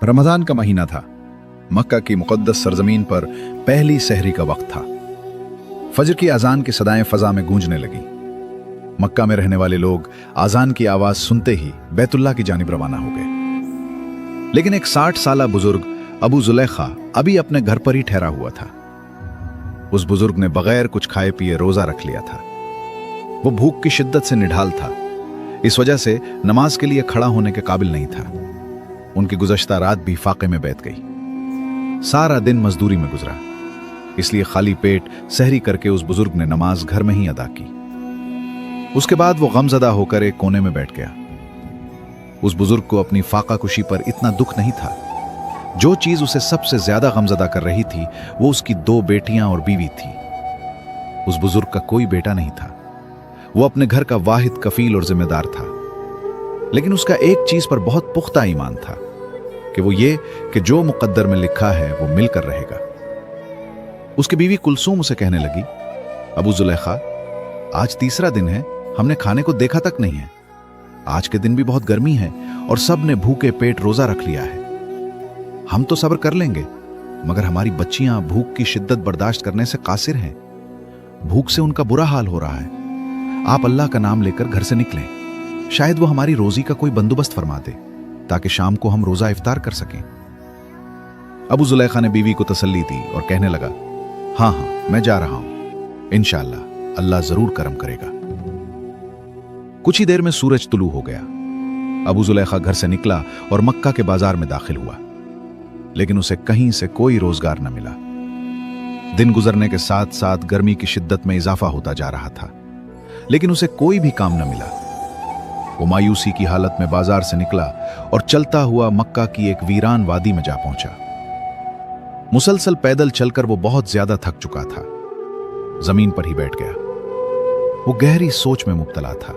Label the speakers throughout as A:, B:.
A: रमजान का महीना था। मक्का की मुक़द्दस सरजमीन पर पहली सहरी का वक्त था। फजर की अजान की सदाएं फजा में गूंजने लगी। मक्का में रहने वाले लोग अजान की आवाज सुनते ही बैतुल्लाह की जानिब रवाना हो गए। लेकिन एक 60 साला बुजुर्ग अबू जुलैखा अभी अपने घर पर ही ठहरा हुआ था। उस बुजुर्ग ने बगैर कुछ खाए पिए रोजा रख लिया था। वो भूख की शिद्दत से निढाल था, इस वजह से नमाज के लिए खड़ा होने के काबिल नहीं था। उनकी गुज़श्ता रात भी फाके में बैठ गई। सारा दिन मजदूरी में गुजरा, इसलिए खाली पेट सहरी करके उस बुजुर्ग ने नमाज घर में ही अदा की। उसके बाद वो गमजदा होकर एक कोने में बैठ गया। उस बुजुर्ग को अपनी फाका कुशी पर इतना दुख नहीं था। जो चीज उसे सबसे ज्यादा गमजदा कर रही थी वो उसकी 2 बेटियां और बीवी थी। उस बुजुर्ग का कोई बेटा नहीं था। वो अपने घर का वाहिद कफील और जिम्मेदार था। लेकिन उसका एक चीज पर बहुत पुख्ता ईमान था कि वो ये कि जो मुकद्दर में लिखा है वो मिलकर रहेगा। उसकी बीवी कुलसूम उसे कहने लगी, अबू जुलैखा, आज तीसरा दिन है, हमने खाने को देखा तक नहीं है। आज के दिन भी बहुत गर्मी है और सब ने भूखे पेट रोजा रख लिया है। हम तो सब्र कर लेंगे, मगर हमारी बच्चियां भूख की शिद्दत बर्दाश्त करने से कासिर हैं। भूख से उनका बुरा हाल हो रहा है। आप अल्लाह का नाम लेकर घर से निकलें, शायद वो हमारी रोजी का कोई बंदोबस्त फरमा दे ताकि शाम को हम रोजा इफ्तार कर सकें। अबू जुलैखा ने बीवी को तसल्ली दी और कहने लगा, हाँ हाँ, मैं जा रहा हूं, इंशाअल्लाह अल्लाह जरूर करम करेगा। कुछ ही देर में सूरज तुलू हो गया। अबू जुलैखा घर से निकला और मक्का के बाजार में दाखिल हुआ, लेकिन उसे कहीं से कोई रोजगार न मिला। दिन गुजरने के साथ साथ गर्मी की शिद्दत में इजाफा होता जा रहा था, लेकिन उसे कोई भी काम न मिला। वो मायूसी की हालत में बाजार से निकला और चलता हुआ मक्का की एक वीरान वादी में जा पहुंचा। मुसलसल पैदल चलकर वो बहुत ज्यादा थक चुका था। जमीन पर ही बैठ गया। वो गहरी सोच में मुब्तला था।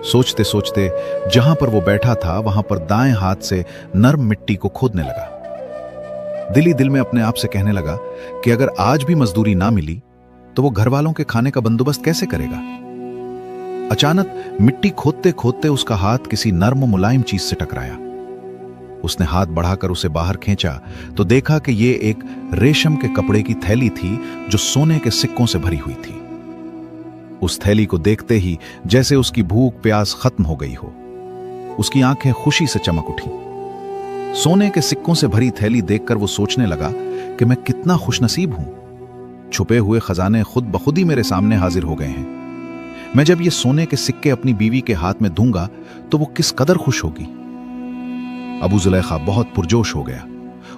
A: सोचते सोचते जहां पर वो बैठा था वहां पर दाएं हाथ से नर्म मिट्टी को खोदने लगा। दिल ही दिल में अपने आप से कहने लगा कि अगर आज भी मजदूरी ना मिली तो वो घर वालों के खाने का बंदोबस्त कैसे करेगा। अचानक मिट्टी खोदते खोदते उसका हाथ किसी नर्म मुलायम चीज से टकराया। उसने हाथ बढ़ाकर उसे बाहर खींचा तो देखा कि ये एक रेशम के कपड़े की थैली थी जो सोने के सिक्कों से भरी हुई थी। उस थैली को देखते ही जैसे उसकी भूख प्यास खत्म हो गई हो। उसकी आंखें खुशी से चमक उठी। सोने के सिक्कों से भरी थैली देखकर वो सोचने लगा कि मैं कितना खुशनसीब हूं। छुपे हुए खजाने खुद ब खुद ही मेरे सामने हाजिर हो गए हैं। मैं जब ये सोने के सिक्के अपनी बीवी के हाथ में दूंगा तो वो किस कदर खुश होगी। अबू जुलैखा बहुत पुरजोश हो गया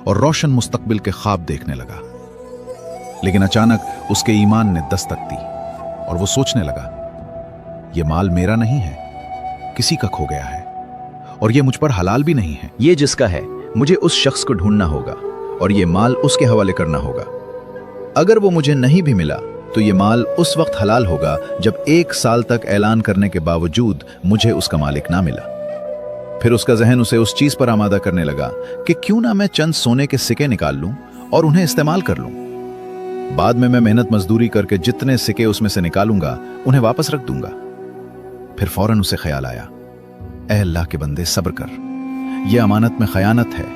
A: और रोशन मुस्तकबिल के ख्वाब देखने लगा। लेकिन अचानक उसके ईमान ने दस्तक दी और वो सोचने लगा, ये माल मेरा नहीं है, किसी का खो गया है और ये मुझ पर हलाल भी नहीं है।
B: ये जिसका है, मुझे उस शख्स को ढूंढना होगा और ये माल उसके हवाले करना होगा। अगर वो मुझे नहीं भी मिला तो ये माल उस वक्त हलाल होगा जब 1 साल तक ऐलान करने के बावजूद मुझे उसका मालिक ना मिला। फिर उसका जहन उसे उस चीज पर आमादा करने लगा कि क्यों ना मैं चंद सोने के सिक्के निकाल लूं और उन्हें इस्तेमाल कर लूं। बाद में मैं मेहनत मजदूरी करके जितने सिक्के उसमें से निकालूंगा उन्हें वापस रख दूंगा। फिर फौरन उसे ख्याल आया, ऐ अल्लाह के बंदे, सब्र कर, यह अमानत में खयानत है।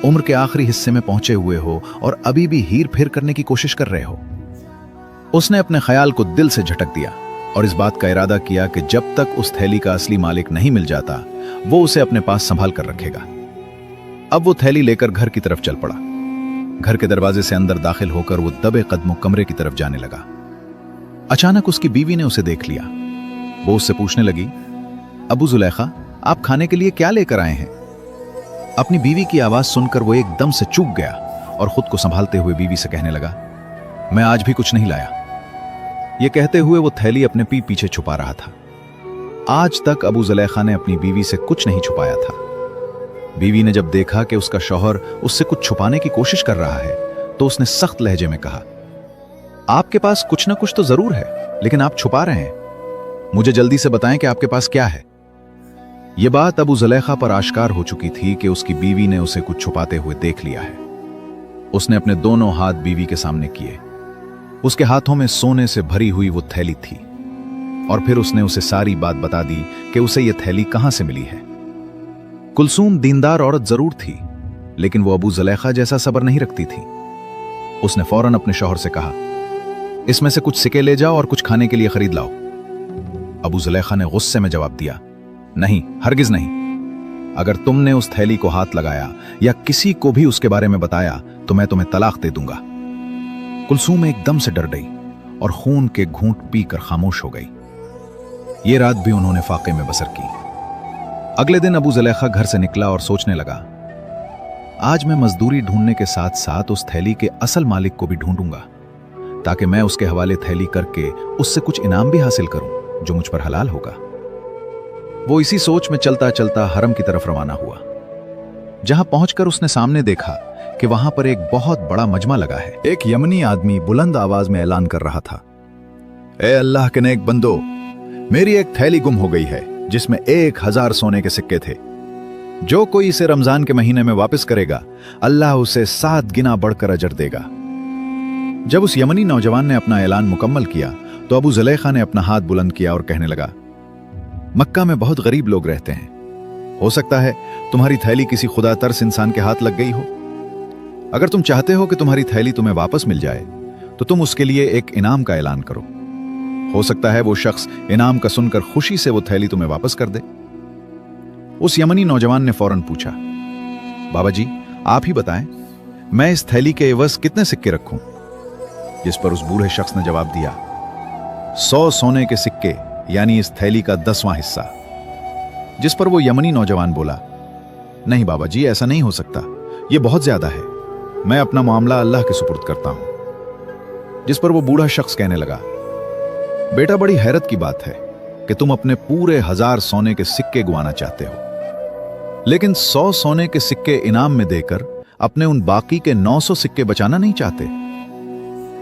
B: उम्र के आखिरी हिस्से में पहुंचे हुए हो और अभी भी हीर फेर करने की कोशिश कर रहे हो। उसने अपने ख्याल को दिल से झटक दिया और इस बात का इरादा किया कि जब तक उस थैली का असली मालिक नहीं मिल जाता वो उसे अपने पास संभाल कर रखेगा। अब वो थैली लेकर घर की तरफ चल पड़ा। घर के दरवाजे से अंदर दाखिल होकर वो दबे कदमों कमरे की तरफ जाने लगा। अचानक उसकी बीवी ने उसे देख लिया। वो उससे पूछने लगी, अबू जुलैखा, आप खाने के लिए क्या लेकर आए हैं? अपनी बीवी की आवाज सुनकर वो एकदम से चूक गया और खुद को संभालते हुए बीवी से कहने लगा, मैं आज भी कुछ नहीं लाया। ये कहते हुए वो थैली अपने पीठ पीछे छुपा रहा था। आज तक अबू जुलैखा ने अपनी बीवी से कुछ नहीं छुपाया था। बीवी ने जब देखा कि उसका शौहर उससे कुछ छुपाने की कोशिश कर रहा है तो उसने सख्त लहजे में कहा, आपके पास कुछ ना कुछ तो जरूर है, लेकिन आप छुपा रहे हैं। मुझे जल्दी से बताएं कि आपके पास क्या है। यह बात अबू जुलैखा पर आश्कार हो चुकी थी कि उसकी बीवी ने उसे कुछ छुपाते हुए देख लिया है। उसने अपने दोनों हाथ बीवी के सामने किए। उसके हाथों में सोने से भरी हुई वो थैली थी और फिर उसने उसे सारी बात बता दी कि उसे ये थैली कहां से मिली है। कुलसूम दीनदार औरत जरूर थी, लेकिन वो अबू जुलेखा जैसा सब्र नहीं रखती थी। उसने फौरन अपने शौहर से कहा, इसमें से कुछ सिक्के ले जाओ और कुछ खाने के लिए खरीद लाओ। अबू जुलेखा ने गुस्से में जवाब दिया, नहीं, हरगिज नहीं। अगर तुमने उस थैली को हाथ लगाया या किसी को भी उसके बारे में बताया तो मैं तुम्हें तलाक दे दूंगा। कुलसूम एकदम से डर गई और खून के घूंट पीकर खामोश हो गई। ये रात भी उन्होंने फाके में बसर की। अगले दिन अबू जुलेखा घर से निकला और सोचने लगा, आज मैं मजदूरी ढूंढने के साथ साथ उस थैली के असल मालिक को भी ढूंढूंगा, ताकि मैं उसके हवाले थैली करके उससे कुछ इनाम भी हासिल करूं जो मुझ पर हलाल होगा। वो इसी सोच में चलता चलता हरम की तरफ रवाना हुआ। जहां पहुंचकर उसने सामने देखा कि वहां पर एक बहुत बड़ा मजमा लगा है।
A: एक यमनी आदमी बुलंद आवाज में ऐलान कर रहा था, ए अल्लाह के नेक बंदो, मेरी एक थैली गुम हो गई है जिसमें 1000 सोने के सिक्के थे। जो कोई इसे रमजान के महीने में वापस करेगा, अल्लाह उसे 7 गुना बढ़कर अजर देगा। जब उस यमनी नौजवान ने अपना ऐलान मुकम्मल किया तो अबू जुलेखा ने अपना हाथ बुलंद किया और कहने लगा, मक्का में बहुत गरीब लोग रहते हैं, हो सकता है तुम्हारी थैली किसी खुदा तरस इंसान के हाथ लग गई हो। अगर तुम चाहते हो कि तुम्हारी थैली तुम्हें वापस मिल जाए तो तुम उसके लिए एक इनाम का ऐलान करो। हो सकता है वो शख्स इनाम का सुनकर खुशी से वो थैली तुम्हें वापस कर दे। उस यमनी नौजवान ने फौरन पूछा, बाबा जी आप ही बताएं, मैं इस थैली के एवज कितने सिक्के रखूं? जिस पर उस बूढ़े शख्स ने जवाब दिया, 100 सोने के सिक्के, यानी इस थैली का 10वां हिस्सा। जिस पर वो यमनी नौजवान बोला, नहीं बाबा जी, ऐसा नहीं हो सकता, ये बहुत ज्यादा है, मैं अपना मामला अल्लाह के सुपुर्द करता हूं। जिस पर वो बूढ़ा शख्स कहने लगा, बेटा बड़ी हैरत की बात है कि तुम अपने पूरे 1000 सोने के सिक्के गुआना चाहते हो, लेकिन 100 सोने के सिक्के इनाम में देकर अपने उन बाकी के 900 सिक्के बचाना नहीं चाहते।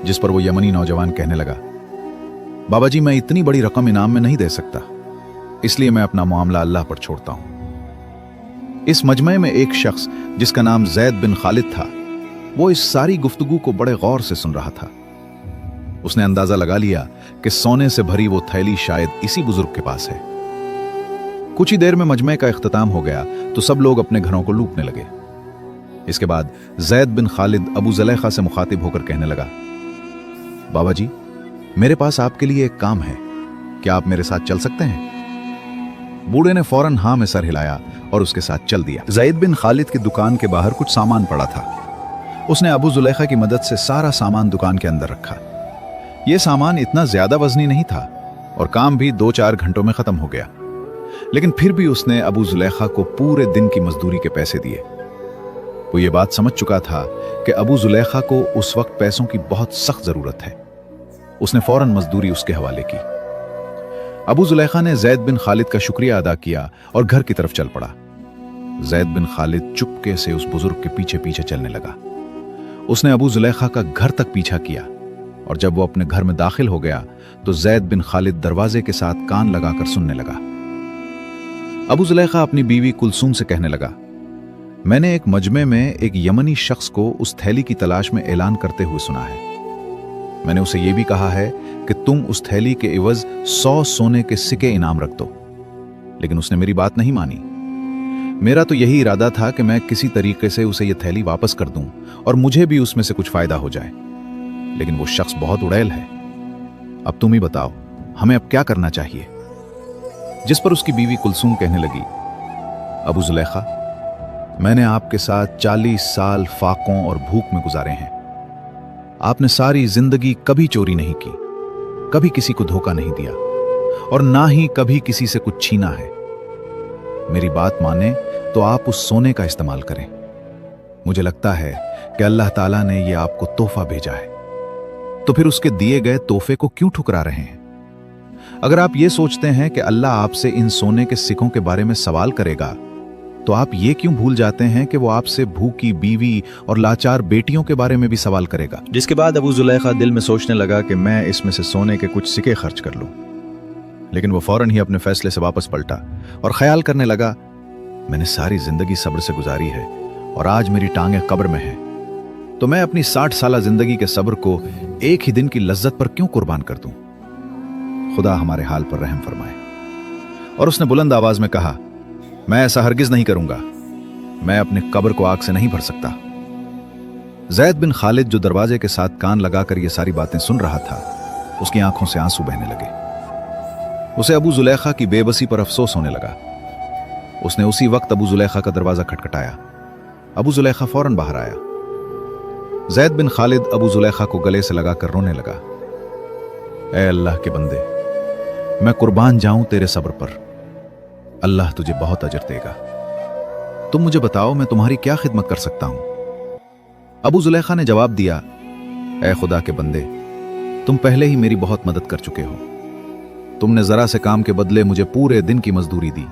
A: जिस पर वो यमनी नौजवान कहने लगा, बाबा जी मैं इतनी बड़ी रकम इनाम में नहीं दे सकता, इसलिए मैं अपना मामला अल्लाह पर छोड़ता हूं। इस मजमे में एक शख्स जिसका नाम जैद बिन खालिद था, वो इस सारी गुफ्तगू को बड़े गौर से सुन रहा था। उसने अंदाजा लगा लिया कि सोने से भरी वो थैली शायद इसी बुजुर्ग के पास है। कुछ ही देर में मजमे का इख्तिताम हो गया तो सब लोग अपने घरों को लूटने लगे। इसके बाद जैद बिन खालिद अबू जुलेखा से मुखातिब होकर कहने लगा, बाबा जी मेरे पास आपके लिए एक काम है, क्या आप मेरे साथ चल सकते हैं? बूढ़े ने फौरन हां में सर हिलाया और उसके साथ चल दिया। जैद बिन खालिद की दुकान के बाहर कुछ सामान पड़ा था। उसने अबू जुलेखा की मदद से सारा सामान दुकान के अंदर रखा। यह सामान इतना ज्यादा वजनी नहीं था और काम भी 2-4 घंटों में खत्म हो गया, लेकिन फिर भी उसने अबू जुलेखा को पूरे दिन की मजदूरी के पैसे दिए। वो ये बात समझ चुका था कि अबू जुलेखा को उस वक्त पैसों की बहुत सख्त जरूरत है। उसने फौरन मजदूरी उसके हवाले की। अबू जुलेखा ने जैद बिन खालिद का शुक्रिया अदा किया और घर की तरफ चल पड़ा। जैद बिन खालिद चुपके से उस बुजुर्ग के पीछे पीछे चलने लगा। उसने अबू जुलेखा का घर तक पीछा किया और जब वो अपने घर में दाखिल हो गया तो जैद बिन खालिद दरवाजे के साथ कान लगाकर सुनने लगा। अबू जुलेखा अपनी बीवी कुलसूम से कहने लगा, मैंने एक मजमे में एक यमनी शख्स को उस थैली की तलाश में ऐलान करते हुए सुना है। मैंने उसे यह भी कहा है कि तुम उस थैली के एवज 100 सोने के सिक्के इनाम रख दो, लेकिन उसने मेरी बात नहीं मानी। मेरा तो यही इरादा था कि मैं किसी तरीके से उसे यह थैली वापस कर दूं और मुझे भी उसमें से कुछ फायदा हो जाए, लेकिन वो शख्स बहुत उड़ैल है। अब तुम ही बताओ, हमें अब क्या करना चाहिए? जिस पर उसकी बीवी कुलसूम कहने लगी, अबू जुलेखा मैंने आपके साथ 40 साल फाकों और भूख में गुजारे हैं। आपने सारी जिंदगी कभी चोरी नहीं की, कभी किसी को धोखा नहीं दिया और ना ही कभी किसी से कुछ छीना है। मेरी बात माने तो आप उस सोने का इस्तेमाल करें। मुझे लगता है कि अल्लाह ताला ने यह आपको तोहफा भेजा है, तो फिर उसके दिए गए तोहफे को क्यों ठुकरा रहे हैं? अगर आप ये सोचते हैं कि अल्लाह आपसे इन सोने के सिक्कों के बारे में सवाल करेगा, तो आप ये क्यों भूल जाते हैं कि वो आपसे भूखी बीवी और लाचार बेटियों के बारे में भी सवाल करेगा?
B: जिसके बाद अबू जुलेखा दिल में सोचने लगा कि मैं इसमें से सोने के कुछ सिक्के खर्च कर लूं, लेकिन वो फौरन ही अपने फैसले से वापस पलटा और ख्याल करने लगा, मैंने सारी जिंदगी सब्र से गुजारी है और आज मेरी टांगें कब्र में हैं, तो मैं अपनी 60 साल जिंदगी के सब्र को एक ही दिन की लज्जत पर क्यों कुर्बान कर दूं? खुदा हमारे हाल पर रहम फरमाए। और उसने बुलंद आवाज में कहा, मैं ऐसा हरगिज नहीं करूंगा। मैं अपने कब्र को आग से नहीं भर सकता। जैद बिन खालिद जो दरवाजे के साथ कान लगाकर ये सारी बातें सुन रहा था, उसकी आंखों से आंसू बहने लगे। उसे अबू जुलेखा की बेबसी पर अफसोस होने लगा। उसने उसी वक्त अबू जुलेखा का दरवाजा खटखटाया। अबू जुलेखा फौरन बाहर आया। जैद बिन खालिद अबू जुलेखा को गले से लगाकर रोने लगा। ऐ अल्लाह के बंदे, मैं कुर्बान जाऊं तेरे सब्र पर। अल्लाह तुझे बहुत अजर देगा। तुम मुझे बताओ, मैं तुम्हारी क्या खिदमत कर सकता हूं? अबू जुलेखा ने जवाब दिया, ऐ खुदा के बंदे, तुम पहले ही मेरी बहुत मदद कर चुके हो। तुमने जरा से काम के बदले मुझे पूरे दिन की मजदूरी दी।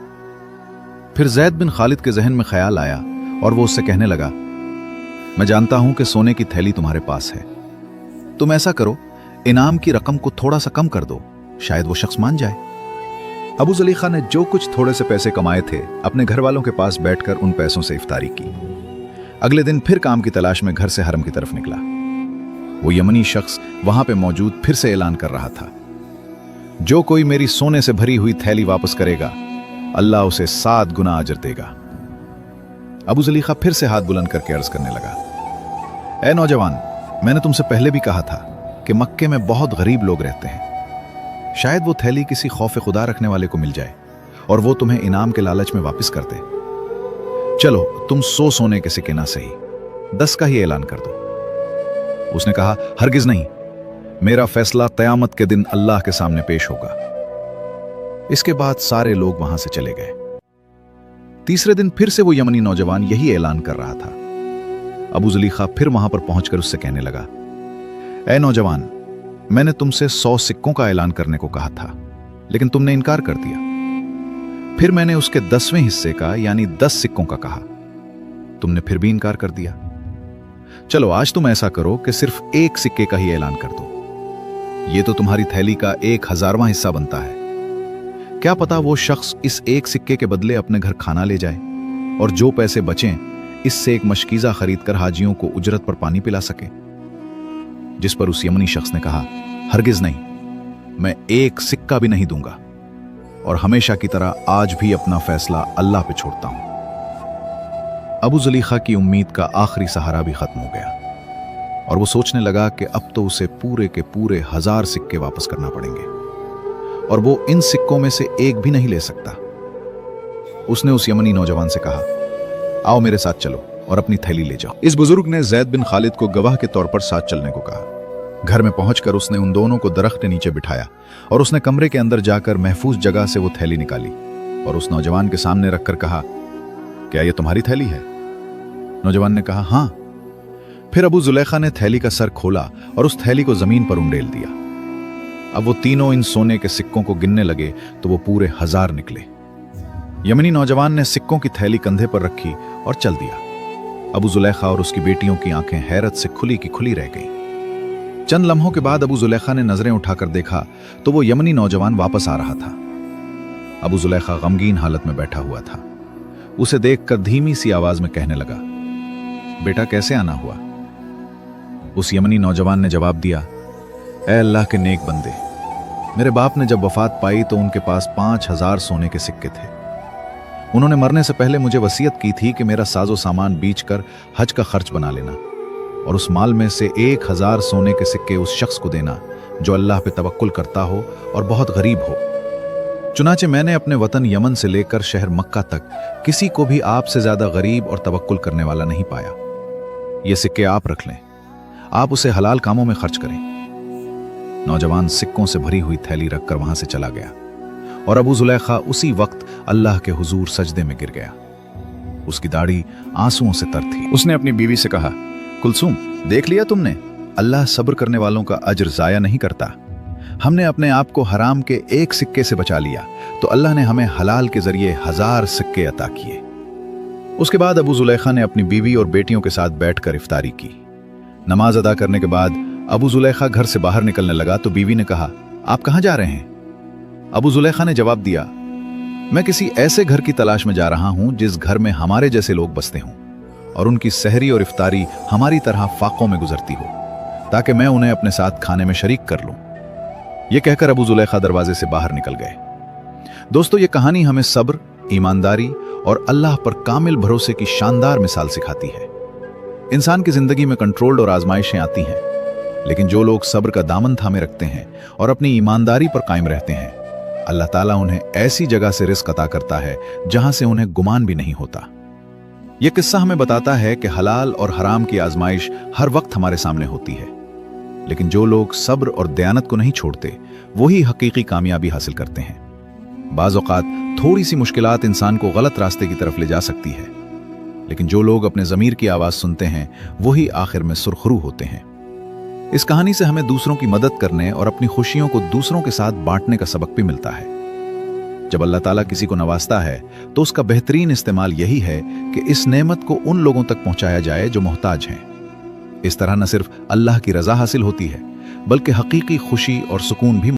B: फिर जैद बिन खालिद के जहन में ख्याल आया और वो उससे कहने लगा, मैं जानता हूं कि सोने की थैली तुम्हारे पास है। तुम ऐसा करो, इनाम की रकम को थोड़ा सा कम कर दो, शायद वो शख्स मान जाए। अबू जुलेखा ने जो कुछ थोड़े से पैसे कमाए थे, अपने घर वालों के पास बैठकर उन पैसों से इफ्तारी की। अगले दिन फिर काम की तलाश में घर से हरम की तरफ निकला। वो यमनी शख्स वहां पे मौजूद फिर से ऐलान कर रहा था, जो कोई मेरी सोने से भरी हुई थैली वापस करेगा, अल्लाह उसे 7 गुना अजर देगा। अबू जुलेखा फिर से हाथ बुलंद करके अर्ज करने लगा, ऐ नौजवान, मैंने तुमसे पहले भी कहा था कि मक्के में बहुत गरीब लोग रहते हैं। शायद वो थैली किसी खौफ खुदा रखने वाले को मिल जाए और वो तुम्हें इनाम के लालच में वापस कर दे। चलो, तुम 100 सोने के सिक्के ना सही, 10 का ही ऐलान कर दो। उसने कहा, हरगिज नहीं, मेरा फैसला क़यामत के दिन अल्लाह के सामने पेश होगा। इसके बाद सारे लोग वहां से चले गए। तीसरे दिन फिर से वो यमनी नौजवान यही ऐलान कर रहा था। अबू जुलेखा फिर वहां पर पहुंचकर उससे कहने लगा, ऐ नौजवान, मैंने तुमसे 100 सिक्कों का ऐलान करने को कहा था, लेकिन तुमने इनकार कर दिया। फिर मैंने उसके 10वें हिस्से का यानी 10 सिक्कों का कहा, तुमने फिर भी इनकार कर दिया। चलो, आज तुम ऐसा करो कि सिर्फ 1 सिक्के का ही ऐलान कर दो। ये तो तुम्हारी थैली का 1000वां हिस्सा बनता है। क्या पता वो शख्स इस 1 सिक्के के बदले अपने घर खाना ले जाए और जो पैसे बचें इससे एक मशकीजा खरीदकर हाजियों को उजरत पर पानी पिला सके। जिस पर उस यमनी शख्स ने कहा, हरगिज नहीं, मैं 1 सिक्का भी नहीं दूंगा और हमेशा की तरह आज भी अपना फैसला अल्लाह पे छोड़ता हूं। अबू जुलेखा की उम्मीद का आखिरी सहारा भी खत्म हो गया और वो सोचने लगा कि अब तो उसे पूरे के पूरे 1000 सिक्के वापस करना पड़ेंगे और वो इन सिक्कों में से एक भी नहीं ले सकता। उसने उस यमनी नौजवान से कहा, आओ मेरे साथ चलो और अपनी थैली ले जाओ। इस बुजुर्ग ने जैद बिन खालिद को गवाह के तौर पर साथ चलने को कहा। घर में पहुंचकर उसने उन दोनों को दरख्त के नीचे बिठाया और उसने कमरे के अंदर जाकर महफूज जगह से वो थैली निकाली और उस नौजवान के सामने रखकर कहा, क्या ये तुम्हारी थैली है? नौजवान ने कहा, हाँ। फिर अबू जुलेखा ने थैली का सर खोला और उस थैली को जमीन पर उंडेल दिया। अब वो तीनों इन सोने के सिक्कों को गिनने लगे तो वो पूरे 1000 निकले। यमनी नौजवान ने सिक्कों की थैली कंधे पर रखी और चल दिया। अबू जुलेखा और उसकी बेटियों की आंखें हैरत से खुली की खुली रह गईं। चंद लम्हों के बाद अबू जुलेखा ने नजरें उठाकर देखा तो वो यमनी नौजवान वापस आ रहा था। अबू जुलेखा गमगीन हालत में बैठा हुआ था। उसे देखकर धीमी सी आवाज में कहने लगा, बेटा कैसे आना हुआ? उस यमनी नौजवान ने जवाब दिया, ऐ अल्लाह के नेक बंदे, मेरे बाप ने जब वफात पाई तो उनके पास 5000 सोने के सिक्के थे। उन्होंने मरने से पहले मुझे वसीयत की थी कि मेरा साजो सामान बेचकर हज का खर्च बना लेना और उस माल में से 1000 सोने के सिक्के उस शख्स को देना जो अल्लाह पे तवक्कुल करता हो और बहुत गरीब हो। चुनाचे मैंने अपने वतन यमन से लेकर शहर मक्का तक किसी को भी आपसे ज्यादा गरीब और तवक्कुल करने वाला नहीं पाया। ये सिक्के आप रख लें, आप उसे हलाल कामों में खर्च करें। नौजवान सिक्कों से भरी हुई थैली रखकर वहां से चला गया और अबू जुलेखा उसी वक्त अल्लाह के हुजूर सजदे में गिर गया। उसकी दाढ़ी आंसुओं से तर थी। उसने अपनी बीवी से कहा, कुलसूम, देख लिया तुमने, अल्लाह सब्र करने वालों का अजर जाया नहीं करता। हमने अपने आप को हराम के 1 सिक्के से बचा लिया तो अल्लाह ने हमें हलाल के जरिए 1000 सिक्के अता किए। उसके बाद अबू जुलेखा ने अपनी बीवी और बेटियों के साथ बैठकर इफ्तारी की। नमाज अदा करने के बाद अबू जुलेखा घर से बाहर निकलने लगा तो बीवी ने कहा, आप कहां जा रहे हैं? अबू जुलेखा ने जवाब दिया, मैं किसी ऐसे घर की तलाश में जा रहा हूं जिस घर में हमारे जैसे लोग बसते हों और उनकी सहरी और इफ्तारी हमारी तरह फाकों में गुजरती हो, ताकि मैं उन्हें अपने साथ खाने में शरीक कर लूं। यह कहकर अबू जुलेखा दरवाजे से बाहर निकल गए। दोस्तों, ये कहानी हमें सब्र, ईमानदारी
A: और अल्लाह पर कामिल भरोसे की शानदार मिसाल सिखाती है। इंसान की जिंदगी में कंट्रोल और आजमाइशें आती हैं, लेकिन जो लोग सब्र का दामन थामे रखते हैं और अपनी ईमानदारी पर कायम रहते हैं, अल्लाह ताला उन्हें ऐसी जगह से रिस्क अता करता है जहां से उन्हें गुमान भी नहीं होता। यह किस्सा हमें बताता है कि हलाल और हराम की आजमाइश हर वक्त हमारे सामने होती है, लेकिन जो लोग सब्र और दयानत को नहीं छोड़ते वही हकीकी कामयाबी हासिल करते हैं। बाज़ औक़ात थोड़ी सी मुश्किलात इंसान को गलत रास्ते की तरफ ले जा सकती है, लेकिन जो लोग अपने ज़मीर की आवाज़ सुनते हैं वही आखिर में सुरखरू होते हैं। इस कहानी से हमें दूसरों की मदद करने और अपनी खुशियों को दूसरों के साथ बांटने का सबक भी मिलता है। जब अल्लाह ताला किसी को नवाजता है तो उसका बेहतरीन इस्तेमाल यही है कि इस नेमत को उन लोगों तक पहुंचाया जाए जो मोहताज हैं। इस तरह न सिर्फ अल्लाह की रज़ा हासिल होती है, बल्कि हकीकी खुशी और सुकून भी